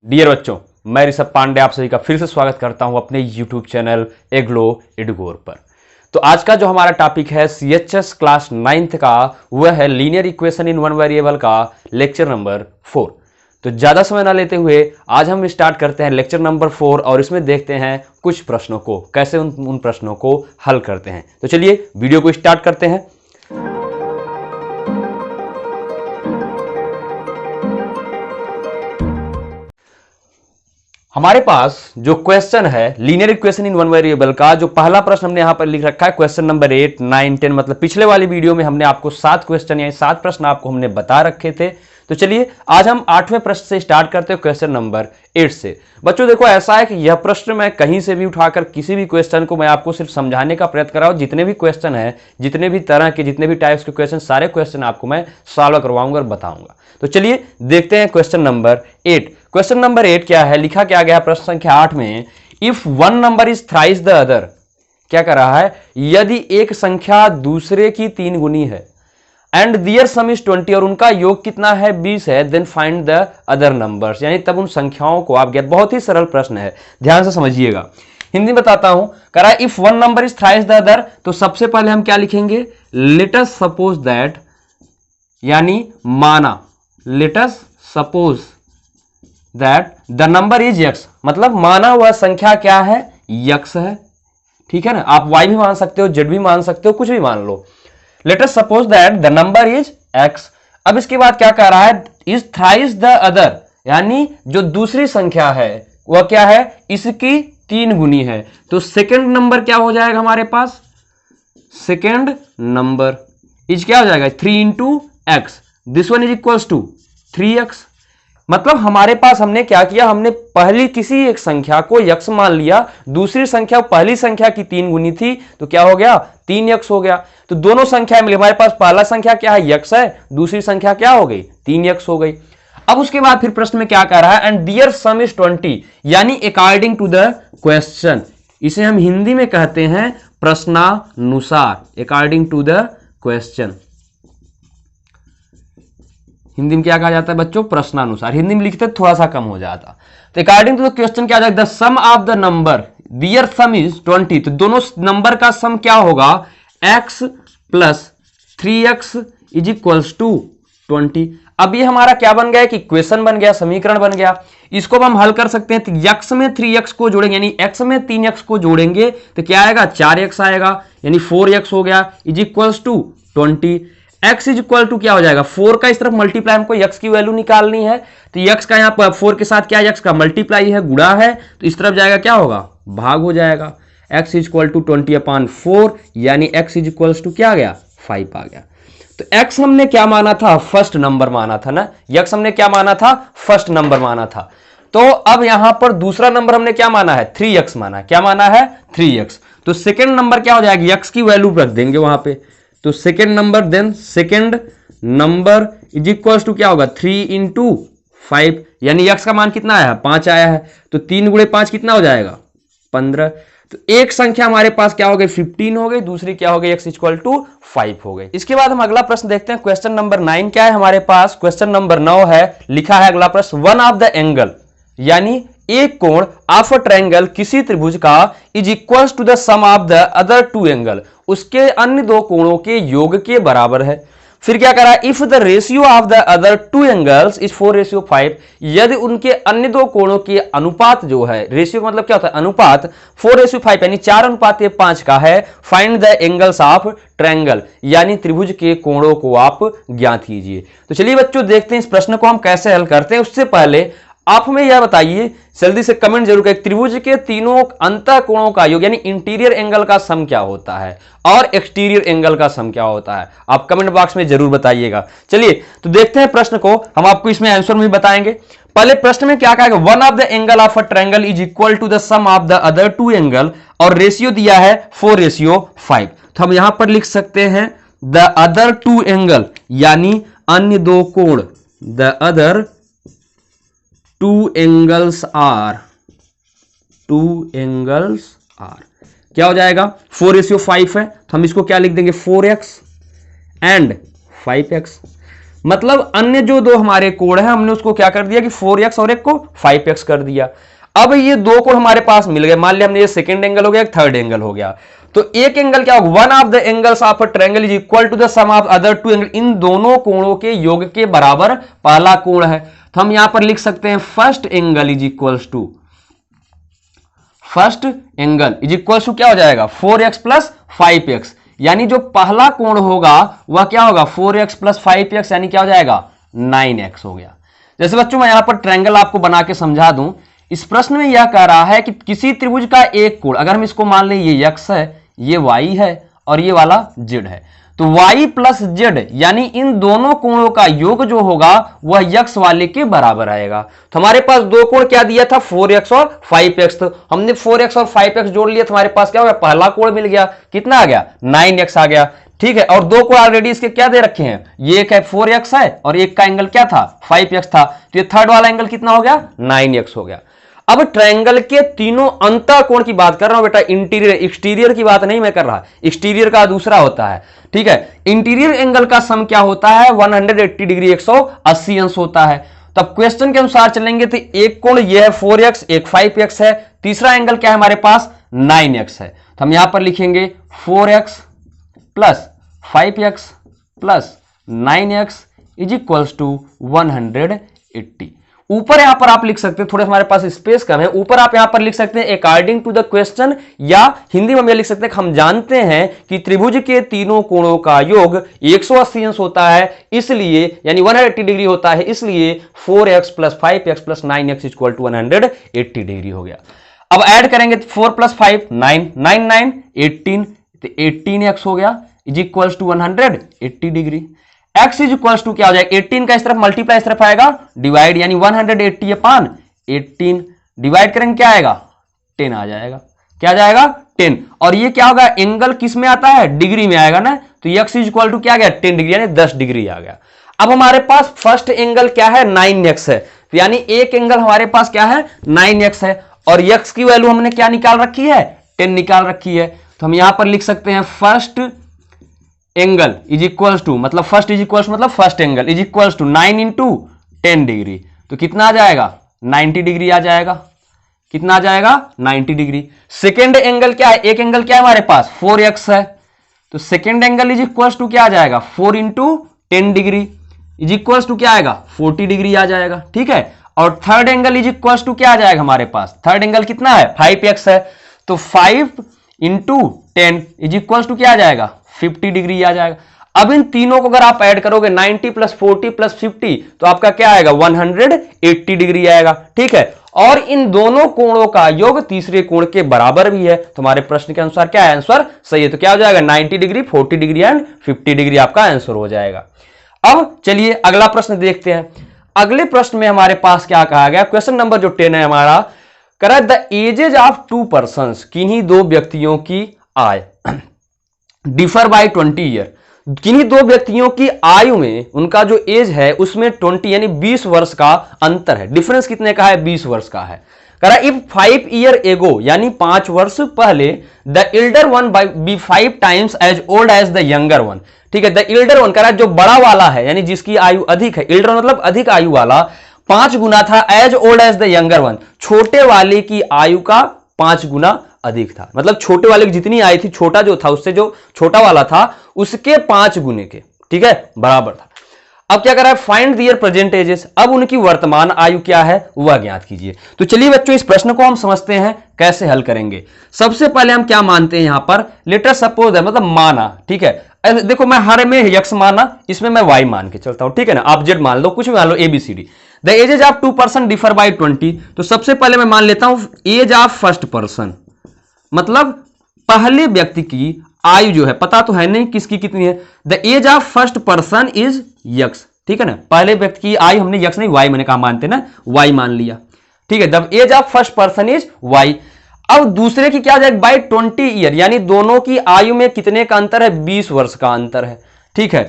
Dear बच्चों, मैं ऋषभ पांडे आप सभी का फिर से स्वागत करता हूं अपने YouTube चैनल एग्लो एडुगोर पर। तो आज का जो हमारा टॉपिक है CHS क्लास 9th का, वह है linear equation in one variable का लेक्चर नंबर 4। तो ज्यादा समय ना लेते हुए आज हम स्टार्ट करते हैं लेक्चर नंबर 4 और इसमें देखते हैं कुछ प्रश्नों को, कैसे उन प्रश्नों को हल करते हैं। तो चलिए वीडियो को स्टार्ट करते हैं। हमारे पास जो क्वेश्चन है linear equation in one variable का, जो पहला प्रश्न हमने यहां पर लिख रखा है क्वेश्चन नंबर 8, 9, 10, मतलब पिछले वाली वीडियो में हमने आपको 7 क्वेश्चन यानी 7 प्रश्न आपको हमने बता रखे थे। तो चलिए आज हम 8वें प्रश्न से स्टार्ट करते हैं, क्वेश्चन नंबर 8 से। बच्चों देखो, ऐसा है कि यह प्रश्न मैं कहीं से भी उठाकर किसी भी क्वेश्चन को मैं आपको सिर्फ समझाने का प्रयत्न कर रहा हूं। जितने भी क्वेश्चन है, जितने भी तरह के, जितने भी टाइप्स के क्वेश्चन, सारे क्वेश्चन आपको मैं सॉल्व करवाऊंगा और बताऊंगा। तो चलिए देखते हैं क्वेश्चन नंबर 8। क्वेश्चन नंबर 8 क्या है, लिखा क्या गया प्रश्न संख्या 8 में, if one number is thrice the other. क्या कर रहा है, यदि एक संख्या दूसरे की 3 गुनी है, एंड दियर सम इज 20, और उनका योग कितना है, 20 है, then find the other numbers, यानी तब उन संख्याओं को आप ज्ञात। बहुत ही सरल प्रश्न है, ध्यान से समझिएगा। हिंदी बताता हूं, कह रहा है if one number is thrice the other, तो सबसे पहले हम क्या लिखेंगे, लेट अस सपोज दैट, यानी माना, late us suppose that the number is x, मतलब माना वह संख्या क्या है, x है। ठीक है ना, आप y भी मान सकते हो, z भी मान सकते हो, कुछ भी मान लो। Let us suppose that the number is x। अब इसके बाद क्या कह रहा है, इज थ्राइस द अदर, यानी जो दूसरी संख्या है वह क्या है, इसकी 3 गुनी है। तो सेकंड नंबर क्या हो जाएगा हमारे पास, सेकंड नंबर इज क्या हो जाएगा, 3 into x, this one is equals to 3x। मतलब हमारे पास हमने क्या किया, हमने पहली किसी एक संख्या को x मान लिया, दूसरी संख्या पहली संख्या की 3 गुनी थी, तो क्या हो गया, 3x हो गया। तो दोनों संख्या मिली, हमारे पास पहला संख्या क्या है, x है, दूसरी संख्या क्या हो गई, 3x हो गई। अब उसके बाद फिर प्रश्न में क्या कह रहा है, एंड डियर सम इज 20, यानी अकॉर्डिंग टू द क्वेश्चन। इसे हम हिंदी में कहते हैं प्रश्नानुसार, according to the question. Hindi में क्या कहा जाता है बच्चों, प्रश्नानुसार। हिंदी में लिखते थोड़ा सा कम हो जाता। तो अकॉर्डिंग टू द क्वेश्चन क्या जाएगा, the sum of the number, there sum is 20, तो दोनों नंबर का सम क्या होगा, x plus 3x is equals to 20। अब ये हमारा क्या बन गया, कि इक्वेशन बन गया, समीकरण बन गया। इसको हम हल कर सकते हैं, तो x में 3x को जोड़ेंगे, यानी x में 3x को जोड़ेंगे तो क्या आएगा, 4x आएगा, यानी 4x हो गया, is equals to 20। x is equal to क्या हो जाएगा, 4 का इस तरफ मल्टीप्लाई, हमको x की वैल्यू निकालनी है, तो x का यहाँ पर 4 के साथ क्या है, x का मल्टीप्लाई है, गुणा है, तो इस तरफ जाएगा क्या होगा, भाग हो जाएगा। x इज इक्वल टू 20/4, यानी x इज इक्वल टू क्या आ गया, 5 आ गया। तो x हमने क्या माना था, फर्स्ट नंबर माना था ना, x हमने क्या माना था, फर्स्ट नंबर माना था। तो अब यहां पर दूसरा नंबर हमने क्या माना है, 3x माना है। क्या माना है, 3x। तो सेकेंड नंबर क्या हो जाएगा, x की वैल्यू रख देंगे वहां पे, तो second number, then second number is equal to क्या होगा, 3 इंटू 5, यानी x का मान कितना आया है, 5 आया है, तो 3 गुणे 5 कितना हो जाएगा, 15। तो एक संख्या हमारे पास क्या हो गई, 15 हो गई, दूसरी क्या हो गई, x इक्वल टू 5 हो गई। इसके बाद हम अगला प्रश्न देखते हैं, क्वेश्चन नंबर 9 क्या है हमारे पास, क्वेश्चन नंबर 9 है, लिखा है अगला प्रश्न, वन ऑफ द एंगल, यानी एक कोण ऑफ अ ट्रायंगल, किसी त्रिभुज का, is equals to the sum of the other 2 angle, उसके अन्य 2 कोणों के योग के बराबर है। फिर क्या करा, if the ratio of the other 2 angles is 4:5, यदि उनके अन्य 2 कोणों के अनुपात जो है, रेशियो मतलब क्या होता है, अनुपात, 4:5 यानी 4:5 का है, find the angles of triangle, यानी त्रिभुज के कोणों को आप ज्ञात कीजिए। तो चलिए बच्चों देखते हैं इस प्रश्न को हम कैसे हल करते हैं। उससे पहले आप हमें यह बताइए, जल्दी से कमेंट जरूर करें, त्रिभुज के तीनों अंतः कोणों का योग, यानी इंटीरियर एंगल का सम क्या होता है और एक्सटीरियर एंगल का सम क्या होता है, आप कमेंट बॉक्स में जरूर बताइएगा। चलिए तो देखते हैं प्रश्न को, हम आपको इसमें आंसर भी बताएंगे। पहले प्रश्न में क्या कहा, one of the angle of a triangle is equal to the sum of the other 2 angle, और रेशियो दिया है 4:5। तो हम यहां पर लिख सकते हैं द अदर 2 एंगल, यानी अन्य 2 कोण, the other 2 angles are, 2 angles are क्या हो जाएगा, 4:5 है, तो हम इसको क्या लिख देंगे, 4x एंड 5x। मतलब अन्य जो दो हमारे कोण है हमने उसको क्या कर दिया कि 4x और एक को 5x कर दिया। अब ये दो कोण हमारे पास मिल गए, मान लिया हमने ये सेकंड एंगल हो गया, एक थर्ड एंगल हो गया, तो एक एंगल क्या होगा, one of the angles of a triangle is equal to the sum of other two angle, इन दोनों कोणों के योग के बराबर पहला कोण है। तो हम यहां पर लिख सकते हैं first angle is equals to, first angle is equals to क्या हो जाएगा 4x प्लस 5x, यानी जो पहला कोण होगा वह क्या होगा 4x प्लस 5x, यानी क्या हो जाएगा 9x हो गया। जैसे बच्चों मैं यहां पर ट्रायंगल आपको बना के समझा दूं, इस प्रश्न में यह कह रहा है कि किसी त्रिभुज का एक कोण, अगर हम इसको मान लें ये x है, ये y है और ये वाला z है, तो y प्लस z यानी इन दोनों कोणों का योग जो होगा वह x वाले के बराबर आएगा। तो हमारे पास दो कोण क्या दिया था 4x और 5x, तो हमने 4x और 5x जोड़ लिया तो हमारे पास क्या हो गया, पहला कोण मिल गया, कितना आ गया 9x आ गया। ठीक है, और दो कोण ऑलरेडी इसके क्या दे रखे हैं, ये एक है 4x है और एक का एंगल क्या था 5x था, तो ये थर्ड वाला एंगल कितना हो गया 9x हो गया। अब ट्रायंगल के तीनों अंतः कोण की बात कर रहा हूं बेटा, इंटीरियर एक्सटीरियर की बात नहीं मैं कर रहा, एक्सटीरियर का दूसरा होता है। ठीक है, इंटीरियर एंगल का सम क्या होता है 180 डिग्री 180 अंश होता है। तब क्वेश्चन के अनुसार चलेंगे तो एक कोण ये है 4x, एक 5x है, तीसरा एंगल क्या है हमारे पास 9x है। तो हम यहां पर लिखेंगे 4x plus 5x plus 9x is equals to 180। ऊपर यहां पर आप लिख सकते हैं, थोड़े हमारे पास स्पेस कम है, ऊपर आप यहां पर लिख सकते हैं अकॉर्डिंग टू द क्वेश्चन, या हिंदी में हम लिख सकते हैं हम जानते हैं कि त्रिभुज के तीनों कोणों का योग 180 अंश होता है, इसलिए यानी 180 डिग्री होता है, इसलिए 4x plus 5x plus 9x equal to 180 degree हो गया। अब ऐड करेंगे 4 प्लस 5 9, 9 9 18, तो 18x हो गया is equals to 180 degree. x is equals to क्या हो जाएगा, 18 का इस तरफ मल्टीप्लाई इस तरफ आएगा डिवाइड, यानी 180 अपान 18 डिवाइड करेंगे क्या आएगा 10 आ जाएगा, क्या आ जाएगा 10, और ये क्या होगा एंगल किस में आता है डिग्री में आएगा ना, तो x इज इक्वल टू क्या आ गया 10 डिग्री यानी 10 डिग्री आ गया। अब हमारे पास फर्स्ट एंगल क्या है 9x है, तो यानी एक एंगल हमारे पास क्या है 9x है, और x की वैल्यू हमने क्या निकाल रखी है 10 निकाल रखी है। तो हम यहां पर लिख सकते हैं first angle is equals to, मतलब फर्स्ट इज इक्वल्स मतलब first angle is equals to 9 into 10 degree, तो कितना आ जाएगा 90 डिग्री आ जाएगा, कितना आ जाएगा 90 डिग्री। सेकेंड एंगल क्या है, एक एंगल क्या है हमारे पास 4x है, तो second angle is equals to क्या आ जाएगा 4 into 10 degree is equals to क्या आएगा 40 डिग्री आ जाएगा। ठीक है, और third angle is equals to क्या आ जाएगा हमारे पास, थर्ड एंगल कितना है 5x है, तो 5 इंटू 10 इज इक्वल्स टू क्या आ जाएगा 50 डिग्री आ जाएगा। अब इन तीनों को अगर आप ऐड करोगे 90 प्लस 40 प्लस 50 तो आपका क्या आएगा 180 डिग्री आएगा। ठीक है, और इन दोनों कोणों का योग तीसरे कोण के बराबर भी है, तो हमारे प्रश्न के अनुसार क्या है आंसर सही है, तो क्या हो जाएगा 90 डिग्री 40 डिग्री एंड 50 डिग्री आपका आंसर हो जाएगा। अब चलिए अगला प्रश्न देखते हैं। अगले प्रश्न में हमारे पास क्या कहा गया, क्वेश्चन नंबर जो 10 है हमारा, करा द एजेज ऑफ 2 पर्संस, किन्हीं दो व्यक्तियों की आय डिफर बाय 20 ईयर, किन्हीं दो व्यक्तियों की आयु में उनका जो एज है उसमें 20 यानी 20 वर्ष का अंतर है। डिफरेंस कितने का है 20 वर्ष का है। करा इफ 5 ईयर एगो यानी 5 वर्ष पहले the elder one be 5 times as old as the younger one. ठीक है, द एल्डर वन करा जो बड़ा वाला है यानी जिसकी आयु अधिक है, एल्डर मतलब अधिक आयु वाला 5 गुना था as old as the younger one, छोटे वाले की आयु का 5 गुना अधिक था, मतलब छोटे वाले की जितनी आयु थी छोटा जो था उससे जो छोटा वाला था उसके 5 गुने के, ठीक है, बराबर था। अब क्या कर रहा है फाइंड दियर प्रेजेंट एजेस, अब उनकी वर्तमान आयु क्या है वह ज्ञात कीजिए। तो चलिए बच्चों इस प्रश्न को हम समझते हैं कैसे हल करेंगे। सबसे पहले हम क्या मानते हैं यहां पर, लेटर सपोज है मतलब माना। ठीक है, देखो मैं हर में x माना, इसमें मैं y मान के चलता हूं। ठीक है ना, आप z मान लो, कुछ भी मान लो ABCD। The edges of 2 person differ by 20, तो सबसे पहले मैं मान लेता हूं एज ऑफ फर्स्ट पर्सन, मतलब पहले व्यक्ति की आयु जो है पता तो है नहीं किसकी कितनी है। The age of first person is x, ठीक है ना, पहले व्यक्ति की आयु हमने x नहीं y मैंने कहा मानते ना, y मान लिया। ठीक है, the age of first person is y। अब दूसरे की क्या जाएगा बाय 20 ईयर, यानी दोनों की आयु में कितने का अंतर है 20 वर्ष का अंतर है। ठीक है,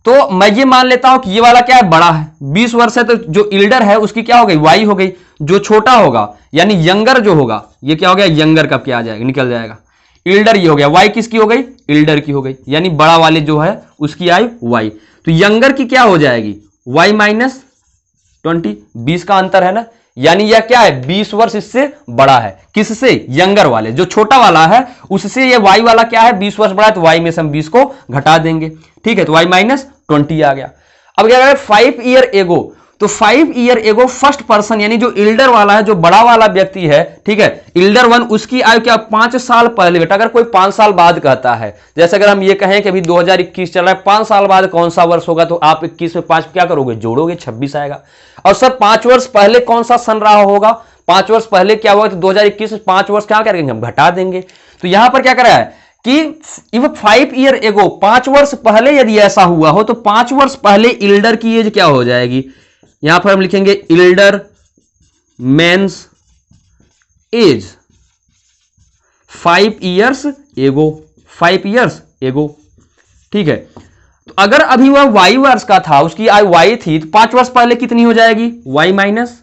तो मैं ये मान लेता हूं कि ये वाला क्या है बड़ा है 20 वर्ष है, तो जो इल्डर है उसकी क्या हो गई y हो गई, जो छोटा होगा यानी यंगर जो होगा ये क्या हो गया यंगर का क्या आ जाएगा निकल जाएगा, इल्डर ये हो गया, y किसकी हो गई इल्डर की हो गई, यानी बड़ा वाले जो है उसकी आयु y। तो यंगर की क्या हो जाएगी y माइनस 20, 20 का अंतर है ना, यानी यह क्या है 20 वर्ष इससे बड़ा है। किससे? यंगर वाले, जो छोटा वाला है उससे ये y वाला क्या है 20 वर्ष बड़ा है, तो y में से हम 20 को घटा देंगे। ठीक है, तो y माइनस 20 आ गया। अब क्या करें 5 ईयर एगो, तो 5 ईयर एगो फर्स्ट पर्सन यानी जो इल्डर वाला है, जो बड़ा वाला व्यक्ति है, ठीक है, इल्डर वन, उसकी आयु क्या 5 साल पहले। बेटा अगर कोई 5 साल बाद कहता है, जैसे अगर हम ये कहें कि अभी 2021 चल रहा है, 5 साल बाद कौन सा वर्ष होगा, तो आप 21 में 5 क्या करोगे, जोड़ोगे, 26 आएगा। और सर 5 वर्ष पहले कौन सा सन रहा होगा, 5 वर्ष पहले क्या हुआ, तो 2021 में 5 वर्ष क्या करेंगे हम, घटा देंगे। तो यहां पर क्या करा है कि इफ 5 ईयर एगो, 5 वर्ष पहले यदि ऐसा हुआ हो, तो 5 वर्ष पहले इल्डर की एज क्या हो जाएगी, यहां पर हम लिखेंगे elder mains as 5 years ago, 5 years ago. ठीक है, तो अगर अभी वह y वर्ष का था, उसकी आयु y थी, तो 5 वर्ष पहले कितनी हो जाएगी, y माइनस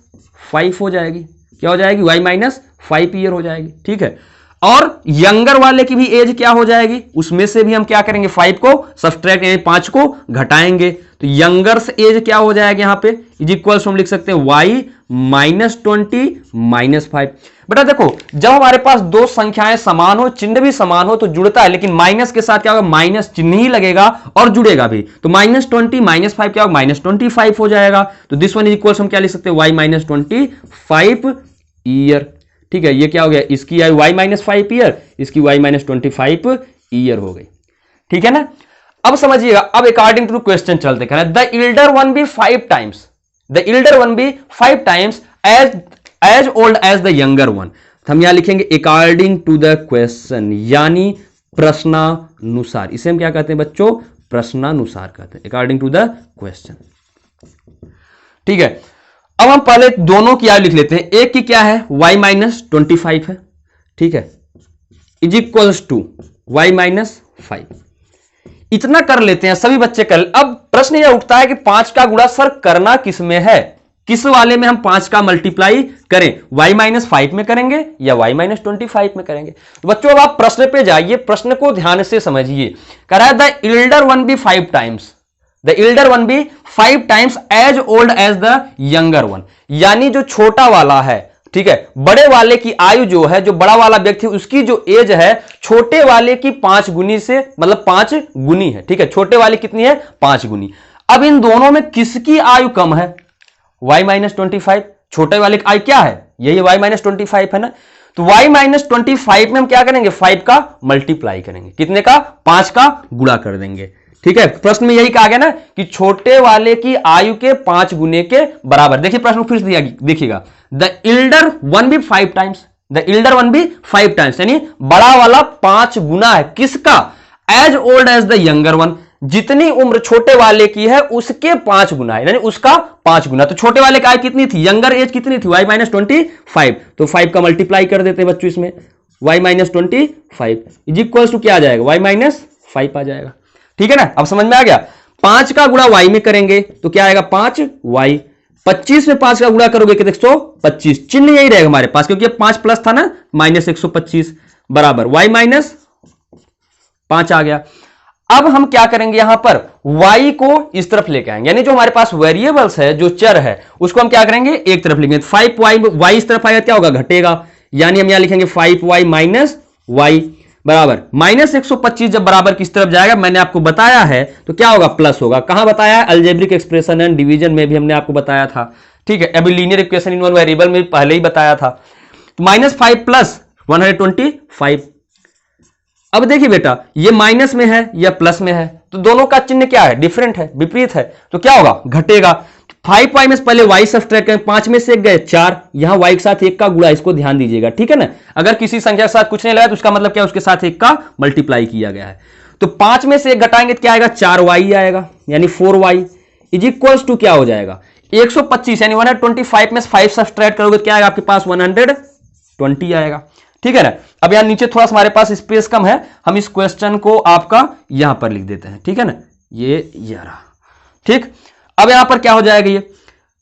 5 हो जाएगी। क्या हो जाएगी, y माइनस 5 ईयर हो जाएगी। ठीक है, और यंगर वाले की भी एज क्या हो जाएगी, उसमें से भी हम क्या करेंगे 5 को सब्सट्रैक्ट यानी 5 को घटाएंगे, तो यंगर्स एज क्या हो जाएगा यहाँ पे इज इक्वल हम लिख सकते हैं y माइनस 20 माइनस 5। बेटा देखो जब हमारे पास दो संख्याएं समान हो, चिन्ह भी समान हो तो जुड़ता है, लेकिन माइनस के साथ क्या होगा, माइनस चिन्ह ही लगेगा और जुड़ेगा भी। तो माइनस 20 माइनस 5 क्या होगा, माइनस 25 हो जाएगा। तो दिस वन इज इक्वल हम क्या लिख सकते हैं, y माइनस 25 ईयर। ठीक है, ये क्या हो गया, इसकी आयु y माइनस 5 ईयर, इसकी y माइनस 25 ईयर हो गई। ठीक है ना, अब समझिएगा, अब अकॉर्डिंग टू क्वेश्चन चलते हैं। The elder one be 5 times, the elder one be 5 times as old as the younger one. हम यहां लिखेंगे अकॉर्डिंग टू द क्वेश्चन, यानी प्रश्नानुसार। इसे हम क्या कहते हैं बच्चों, प्रश्नानुसार कहते हैं, अकॉर्डिंग टू द क्वेश्चन। ठीक है, अब हम पहले दोनों की आयु लिख लेते हैं। एक की क्या है, y माइनस 25 है। ठीक है, is equals to y minus 5। इतना कर लेते हैं, सभी बच्चे कर। अब प्रश्न यह उठता है कि 5 का गुणा सर करना किस में है, किस वाले में हम 5 का मल्टीप्लाई करें, y माइनस 5 में करेंगे या y माइनस 25 में करेंगे। तो बच्चों अब आप प्रश्न पे जाइए, प्रश्न को ध्यान से समझिए। कह रहा है the elder one be 5 times, the elder one be 5 times as old as the younger one, यानी जो छोटा वाला है, ठीक है, बड़े वाले की आयु जो है, जो बड़ा वाला व्यक्ति उसकी जो एज है छोटे वाले की 5 गुनी से, मतलब 5 गुनी है। ठीक है, छोटे वाले कितनी है, 5 गुनी। अब इन दोनों में किसकी आयु कम है, y माइनस 25। छोटे वाले की आयु क्या है, यही y माइनस 25 है ना। तो y माइनस 25 में हम क्या करेंगे, 5 का मल्टीप्लाई करेंगे, कितने का, 5 का गुणा कर देंगे। ठीक है, प्रश्न में यही कहा गया ना कि छोटे वाले की आयु के 5 गुने के बराबर। देखिए प्रश्न फिर से देखिएगा, the elder one be 5 times, the elder one be 5 times, यानी बड़ा वाला 5 गुना है किसका, as old as the younger one, जितनी उम्र छोटे वाले की है उसके 5 गुना है, यानी उसका 5 गुना। तो छोटे वाले की आयु कितनी थी, यंगर एज कितनी थी, y माइनस 25। तो 5 का मल्टीप्लाई कर देते हैं बच्चों इसमें, y minus 25 is equal to क्या आ जाएगा, y माइनस 5 आ जाएगा। ठीक है ना, अब समझ में आ गया। 5 का गुणा y में करेंगे तो क्या आएगा, 5y। 25 में 5 का गुणा करोगे कि 125, चिन्ह यही रहेगा हमारे पास, क्योंकि 5 प्लस था ना, माइनस 125 बराबर y माइनस 5 आ गया। अब हम क्या करेंगे, यहां पर y को इस तरफ लेके आएंगे, यानी जो हमारे पास वेरिएबल्स है, जो चर है, उसको हम क्या करेंगे, एक तरफ लिखेंगे। 5y इस तरफ आएगा, क्या होगा, घटेगा, यानी हम यहां लिखेंगे 5y माइनस y बराबर माइनस 125। जब बराबर किस तरफ जाएगा, मैंने आपको बताया है, तो क्या होगा, प्लस होगा। कहां बताया है, अलजेब्रिक एक्सप्रेशन एंड डिवीजन में भी हमने आपको बताया था। ठीक है, अभी linear equation in one variable में पहले ही बताया था। तो -5 प्लस 125। अब देखिए बेटा, ये माइनस में है या प्लस में है, तो दोनों का चिन्ह क्या है, डिफरेंट है, विपरीत है, तो क्या होगा, घटेगा। 5y में पहले y सब्सट्रैक्ट करें, 5 में से 1 गए 4, यहां y के साथ 1 का गुणा, इसको ध्यान दीजिएगा। ठीक है ना, अगर किसी संख्या के साथ कुछ नहीं लगा तो उसका मतलब क्या, उसके साथ 1 का मल्टीप्लाई किया गया है। तो 5 में से 1 घटाएंगे तो क्या आएगा, 4y आएगा, यानी 4y इज इक्वल्स टू क्या हो जाएगा, 125, यानी 125 में 5 सब्सट्रैक्ट करोगे तो क्या आएगा आपके पास, 120 आएगा। ठीक है ना, अब यहां नीचे थोड़ा सा हमारे पास स्पेस कम है, हम इस क्वेश्चन को आपका यहां पर लिख देते हैं। ठीक है ना, ये रहा। ठीक, अब यहां पर क्या हो जाएगा, ये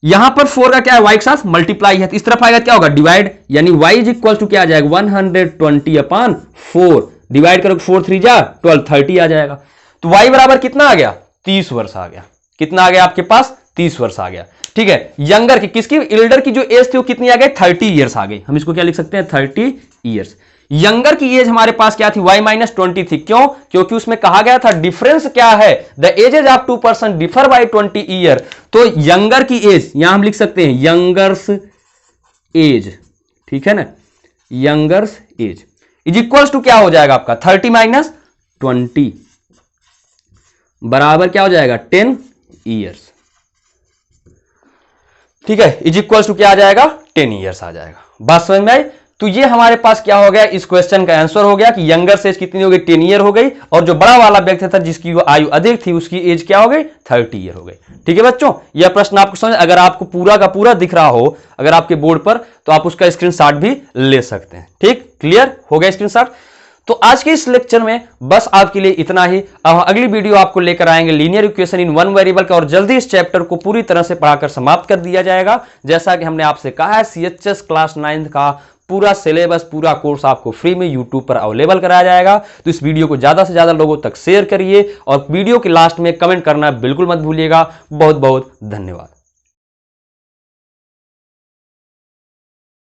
यहां पर 4 का क्या है, y के साथ मल्टीप्लाई है, तो इस तरफ आएगा क्या होगा, डिवाइड, यानी y इज इक्वल टू क्या आ जाएगा, 120/4 डिवाइड करोगे, 4 3 जा 12, 30 आ जाएगा। तो y बराबर कितना आ गया, 30 वर्ष आ गया। कितना आ गया आपके पास? 30 वर्ष आ गया। ठीक है, यंगर की, किसकी, एल्डर की जो एज थी वो कितनी आ गई? 30 ईयर्स आ गई। हम इसको क्या लिख सकते हैं? 30 ईयर्स। यंगर की एज हमारे पास क्या थी? y-20 थी। क्यों? क्योंकि उसमें कहा गया था डिफरेंस क्या है? The edges of 2 person differ by 20 year. तो यंगर की एज यहां हम लिख सकते हैं यंगर्स एज, ठीक है ना, younger's age is equals to क्या हो जाएगा आपका? 30 माइनस 20 बराबर क्या हो जाएगा? 10 ईयर्स। ठीक है, इज इक्वल्स टू क्या आ जाएगा? 10 ईयर्स आ जाएगा। बात समझ में आई? तो ये हमारे पास क्या हो गया? इस क्वेश्चन का आंसर हो गया कि यंगर एज कितनी हो गई? 10 ईयर हो गई, और जो बड़ा वाला व्यक्ति था जिसकी आयु अधिक थी उसकी एज क्या हो गई? 30 ईयर हो गई। ठीक है बच्चों, यह प्रश्न आपको समझ, अगर आपको पूरा का पूरा दिख रहा हो अगर आपके बोर्ड पर, तो आप उसका स्क्रीनशॉट भी ले सकते हैं। ठीक, क्लियर हो गया स्क्रीनशॉट? तो आज के इस लेक्चर में बस आपके लिए इतना ही। अब अगली वीडियो आपको लेकर आएंगे linear equation in one variable का, और जल्दी इस चैप्टर को पूरी तरह से पढ़ाकर समाप्त कर दिया जाएगा। जैसा कि हमने आपसे कहा है, CHS क्लास 9 का पूरा सिलेबस, पूरा कोर्स आपको फ्री में YouTube पर अवेलेबल कराया जाएगा। तो इस वीडियो को ज्यादा से ज्यादा लोगों तक शेयर करिए, और वीडियो के लास्ट में कमेंट करना बिल्कुल मत भूलिएगा। बहुत बहुत धन्यवाद।